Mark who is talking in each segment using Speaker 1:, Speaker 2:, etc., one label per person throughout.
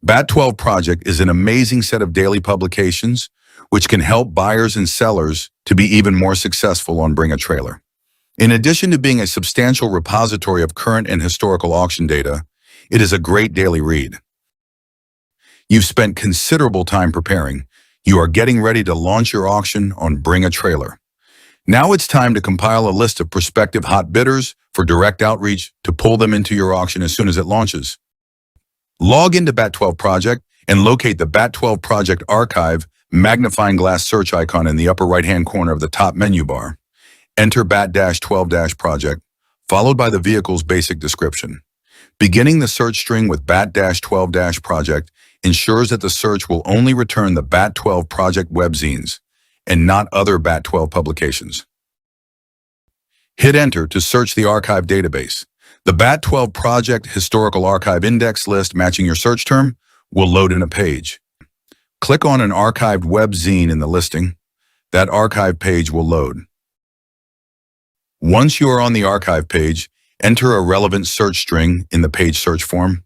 Speaker 1: Bat12 Project is an amazing set of daily publications which can help buyers and sellers to be even more successful on Bring a Trailer. In addition to being a substantial repository of current and historical auction data, it is a great daily read. You've spent considerable time preparing. You are getting ready to launch your auction on Bring a Trailer. Now it's time to compile a list of prospective hot bidders for direct outreach to pull them into your auction as soon as it launches. Log into Bat12 Project and locate the Bat12 Project Archive magnifying glass search icon in the upper right-hand corner of the top menu bar. Enter Bat-12- Project, followed by the vehicle's basic description. Beginning the search string with Bat-12- Project ensures that the search will only return the Bat12 Project webzines and not other Bat12 publications. Hit Enter to search the archive database. The Bat12 Project Historical Archive Index list matching your search term will load in a page. Click on an archived web zine in the listing. That archive page will load. Once you are on the archive page, enter a relevant search string in the page search form.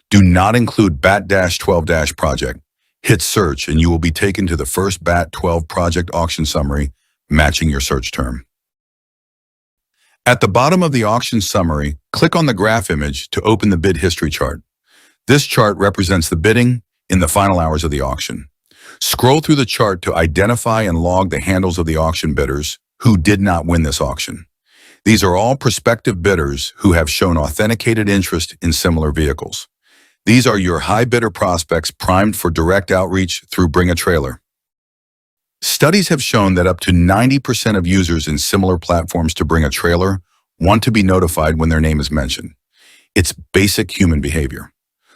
Speaker 1: Do not include Bat-12- Project. Hit search and you will be taken to the first Bat12 Project auction summary matching your search term. At the bottom of the auction summary, click on the graph image to open the bid history chart. This chart represents the bidding in the final hours of the auction. Scroll through the chart to identify and log the handles of the auction bidders who did not win this auction. These are all prospective bidders who have shown authenticated interest in similar vehicles. These are your high bidder prospects primed for direct outreach through Bring a Trailer. Studies have shown that up to 90% of users in similar platforms to Bring a Trailer want to be notified when their name is mentioned. It's basic human behavior.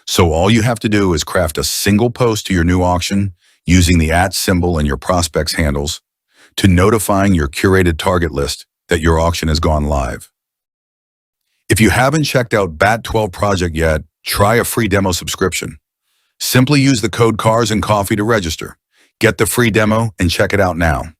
Speaker 1: So all you have to do is craft a single post to your new auction using the @ symbol and your prospects' handles to notifying your curated target list that your auction has gone live. If you haven't checked out Bat12 Project yet, try a free demo subscription. Simply use the code CARS and Coffee to register. Get the free demo and check it out now.